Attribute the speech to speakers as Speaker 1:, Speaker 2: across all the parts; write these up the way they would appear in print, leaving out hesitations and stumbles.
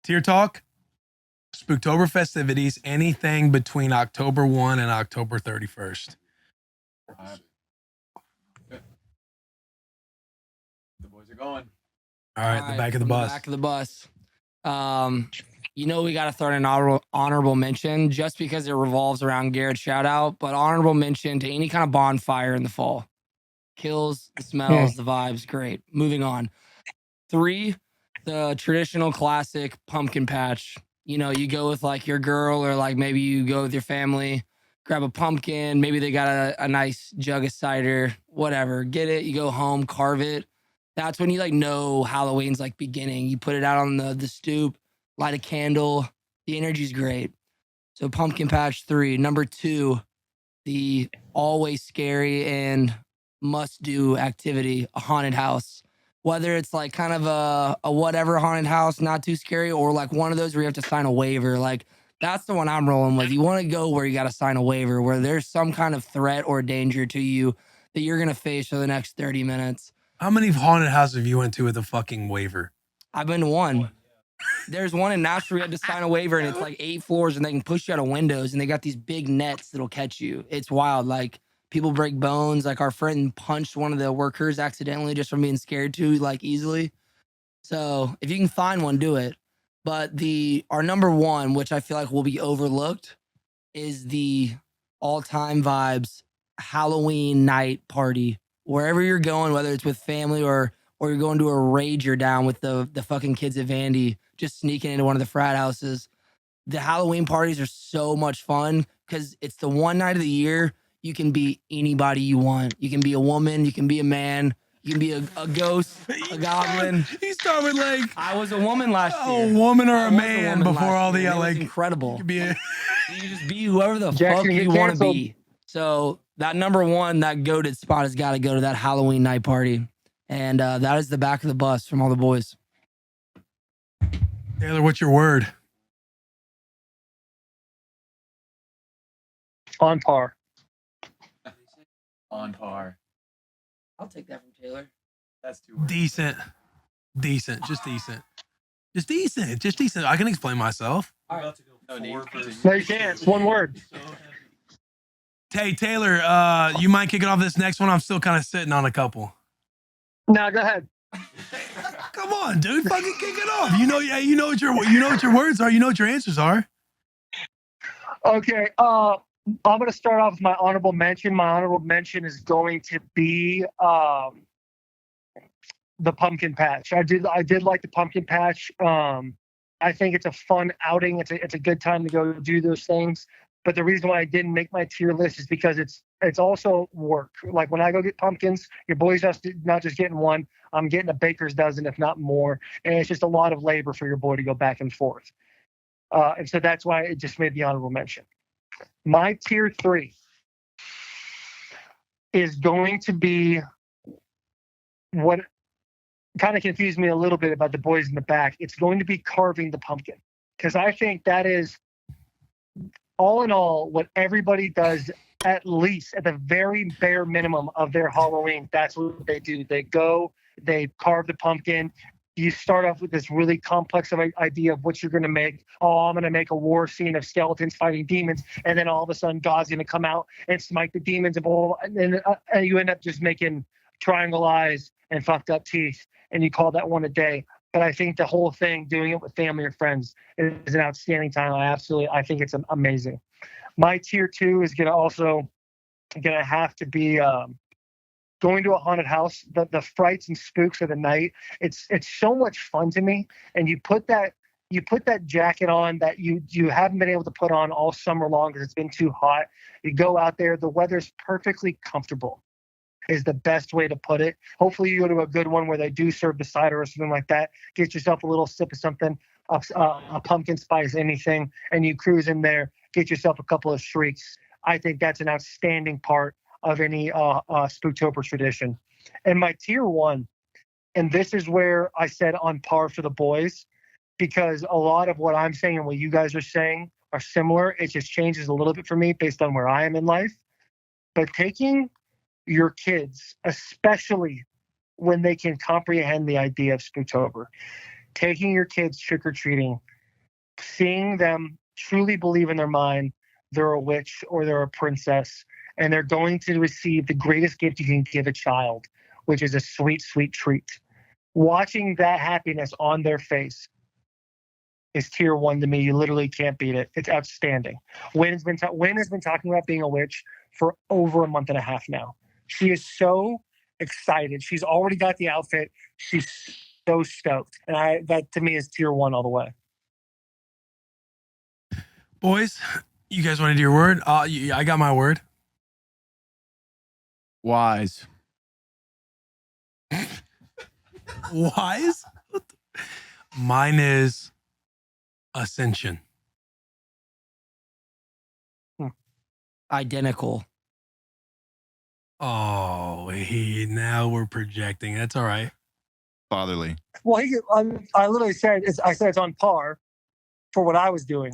Speaker 1: Tier Talk, Spooktober festivities, anything between October 1 and October 31st.
Speaker 2: The boys are going.
Speaker 1: All right, the back of the bus.
Speaker 3: Back of the bus. We got to throw in an honorable mention just because it revolves around Garrett's shout out, but honorable mention to any kind of bonfire in the fall. Kills, the smells, the vibes, great. Moving on. 3, the traditional classic pumpkin patch. You go with like your girl or like maybe you go with your family, grab a pumpkin. Maybe they got a nice jug of cider, whatever. Get it. You go home, carve it. That's when you like know Halloween's like beginning. You put it out on the stoop, light a candle. The energy's great. So pumpkin patch 3. Number 2, the always scary and must do activity, a haunted house. Whether it's like kind of a whatever haunted house, not too scary, or like one of those where you have to sign a waiver. Like that's the one I'm rolling with. You want to go where you got to sign a waiver, where there's some kind of threat or danger to you that you're going to face for the next 30 minutes.
Speaker 1: How many haunted houses have you went to with a fucking waiver?
Speaker 3: I've been to one. There's one in Nashville. You had to sign a waiver, and it's like 8 floors, and they can push you out of windows, and they got these big nets that'll catch you. It's wild. Like people break bones. Like our friend punched one of the workers accidentally just from being scared too, like easily. So if you can find one, do it. But our number 1, which I feel like will be overlooked, is the all-time vibes Halloween night party. Wherever you're going, whether it's with family or you're going to a rager down with the fucking kids at Vandy, just sneaking into one of the frat houses. The Halloween parties are so much fun because it's the one night of the year you can be anybody you want. You can be a woman, you can be a man, you can be a ghost, a goblin.
Speaker 1: You start with like
Speaker 3: I was a woman last year.
Speaker 1: A woman or a man before all the like
Speaker 3: incredible.
Speaker 1: You
Speaker 3: can just be whoever the fuck you want to be. So that number 1, that goated spot has got to go to that Halloween night party. And that is the back of the bus from all the boys.
Speaker 1: Taylor, what's your word?
Speaker 4: On par.
Speaker 2: On par.
Speaker 3: I'll take that from Taylor.
Speaker 2: That's too
Speaker 1: decent. Just decent. I can explain myself.
Speaker 3: All right.
Speaker 4: No, you can't. It's one word.
Speaker 1: Hey, Taylor, you mind kicking off this next one? I'm still kind of sitting on a couple.
Speaker 4: No, go ahead.
Speaker 1: Come on, dude. Fucking kick it off. You know what your words are. You know what your answers are.
Speaker 4: Okay. I'm going to start off with my honorable mention. My honorable mention is going to be the pumpkin patch. I did like the pumpkin patch. I think it's a fun outing. It's a good time to go do those things. But the reason why I didn't make my tier list is because it's also work. Like when I go get pumpkins, your boy's not just getting one. I'm getting a baker's dozen, if not more. And it's just a lot of labor for your boy to go back and forth. And so that's why it just made the honorable mention. My tier 3 is going to be what kind of confused me a little bit about the boys in the back. It's going to be carving the pumpkin, because I think that is, all in all, what everybody does, at least at the very bare minimum of their Halloween. That's what they do. They go, they carve the pumpkin. You start off with this really complex idea of what you're going to make. Oh, I'm going to make a war scene of skeletons fighting demons. And then all of a sudden, God's going to come out and smite the demons. And you end up just making triangle eyes and fucked up teeth. And you call that one a day. But I think the whole thing, doing it with family or friends, is an outstanding time. I think it's amazing. My tier 2 is going to have to be going to a haunted house. The frights and spooks of the night. It's so much fun to me. And you put that jacket on that you haven't been able to put on all summer long because it's been too hot. You go out there. The weather's perfectly comfortable, is the best way to put it. Hopefully you go to a good one where they do serve the cider or something like that. Get yourself a little sip of something, a pumpkin spice, anything, and you cruise in there. Get yourself a couple of shrieks. I think that's an outstanding part of any Spooktober tradition. And my tier 1, and this is where I said on par for the boys, because a lot of what I'm saying and what you guys are saying are similar. It just changes a little bit for me based on where I am in life. But taking your kids, especially when they can comprehend the idea of Spooktober, taking your kids trick-or-treating seeing them truly believe in their mind they're a witch or they're a princess, and they're going to receive the greatest gift you can give a child, which is a sweet, sweet treat. Watching that happiness on their face is tier one to me. You literally can't beat it. It's outstanding. Wynn has been talking about being a witch for over a month and a half now. She is so excited. She's already got the outfit. She's so stoked, and that to me is tier one all the way.
Speaker 1: Boys, you guys want to do your word? I got my word.
Speaker 5: Wise.
Speaker 1: Wise? Mine is ascension.
Speaker 3: Identical.
Speaker 1: Oh, now we're projecting. That's all right.
Speaker 5: Fatherly.
Speaker 4: Well, I literally said it's on par for what I was doing,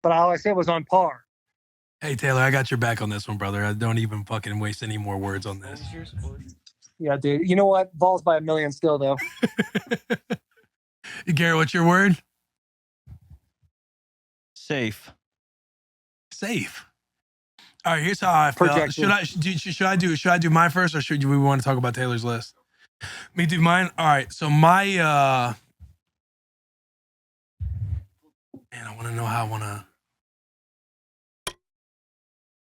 Speaker 4: but all I said was on par.
Speaker 1: Hey, Taylor, I got your back on this one, brother. I don't even fucking waste any more words on this.
Speaker 4: Yeah, dude. You know what? Vols by a million still, though.
Speaker 1: Garrett, what's your word?
Speaker 6: Safe.
Speaker 1: Safe. All right, here's how I felt.
Speaker 4: Projected.
Speaker 1: Should I do mine first, or should we want to talk about Taylor's list? Me do mine. All right. So my man, I want to know how I want to.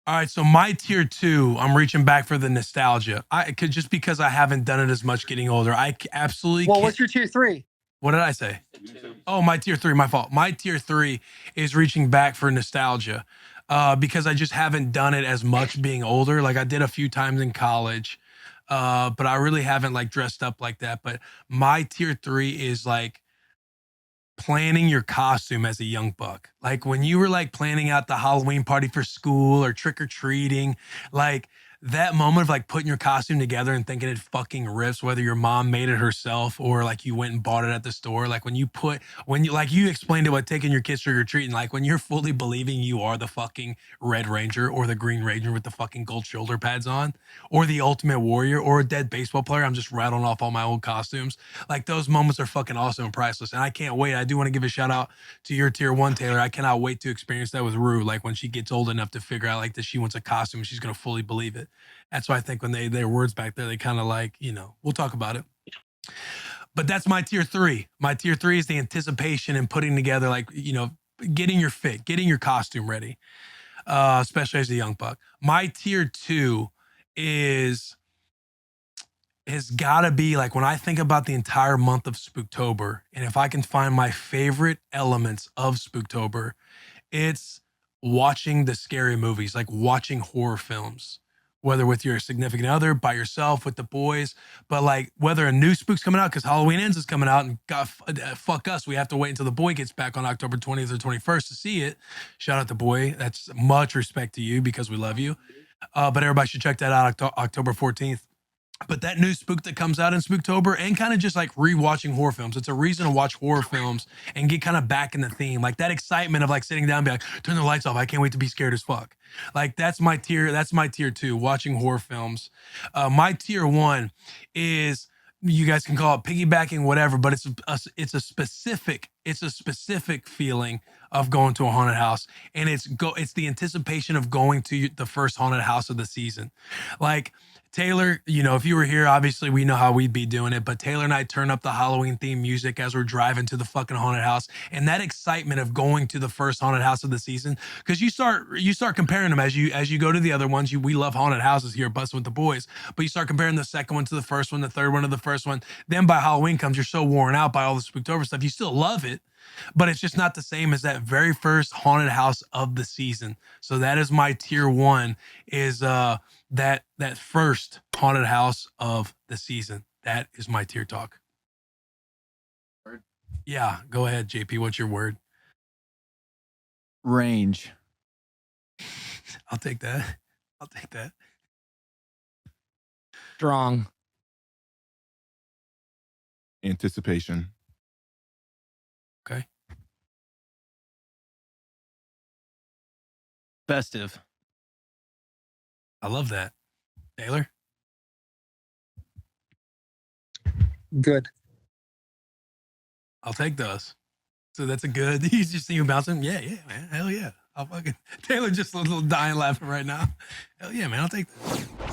Speaker 1: All right, so my tier 2, I'm reaching back for the nostalgia. I could, just because I haven't done it as much getting older. I absolutely.
Speaker 4: Well, what's your tier 3?
Speaker 1: What did I say? Oh, my tier 3, my fault. My tier 3 is reaching back for nostalgia, because I just haven't done it as much being older. Like I did a few times in college, but I really haven't like dressed up like that. But my tier 3 is like planning your costume as a young buck. Like when you were like planning out the Halloween party for school or trick-or-treating, like that moment of like putting your costume together and thinking it fucking rips, whether your mom made it herself or like you went and bought it at the store. Like when you like you explained it about taking your kids trick-or-treating, like when you're fully believing you are the fucking Red Ranger or the Green Ranger with the fucking gold shoulder pads on, or the Ultimate Warrior or a dead baseball player. I'm just rattling off all my old costumes. Like those moments are fucking awesome and priceless. And I can't wait. I do want to give a shout out to your tier 1, Taylor. I cannot wait to experience that with Rue. Like when she gets old enough to figure out like that she wants a costume, she's going to fully believe it. That's why I think when their words back there, they kind of like, we'll talk about it. But that's my tier 3. My tier 3 is the anticipation and putting together, like, getting your fit, getting your costume ready, especially as a young buck. My tier 2 has got to be like when I think about the entire month of Spooktober, and if I can find my favorite elements of Spooktober, it's watching the scary movies, like watching horror films, whether with your significant other, by yourself, with the boys, but like whether a new spook's coming out, because Halloween Ends is coming out, and God, fuck us, we have to wait until the boy gets back on October 20th or 21st to see it. Shout out to boy. That's much respect to you because we love you. But everybody should check that out October 14th. But that new spook that comes out in Spooktober, and kind of just like rewatching horror films. It's a reason to watch horror films and get kind of back in the theme. Like that excitement of like sitting down and be like, turn the lights off. I can't wait to be scared as fuck. Like that's my tier 2, watching horror films. My tier 1 is, you guys can call it piggybacking, whatever, but it's a specific feeling of going to a haunted house. And it's the anticipation of going to the first haunted house of the season. Like, Taylor, if you were here, obviously we know how we'd be doing it, but Taylor and I turn up the Halloween theme music as we're driving to the fucking haunted house, and that excitement of going to the first haunted house of the season, because you start comparing them as you go to the other ones. We love haunted houses here at Bussin With The Boys, but you start comparing the second one to the first one, the third one to the first one. Then by Halloween comes, you're so worn out by all the Spooktober stuff. You still love it, but it's just not the same as that very first haunted house of the season. So that is my tier 1, is that first haunted house of the season. That is my tier talk.
Speaker 2: Word.
Speaker 1: Yeah, go ahead, JP. What's your word?
Speaker 5: Range.
Speaker 1: I'll take that.
Speaker 3: Strong.
Speaker 5: Anticipation.
Speaker 1: Okay.
Speaker 6: Festive.
Speaker 1: I love that. Taylor?
Speaker 4: Good.
Speaker 1: I'll take those. So that's a good. He's just seeing you bouncing. Yeah, man. Hell yeah. I'll fucking Taylor just a little dying laughing right now. Hell yeah, man. I'll take that.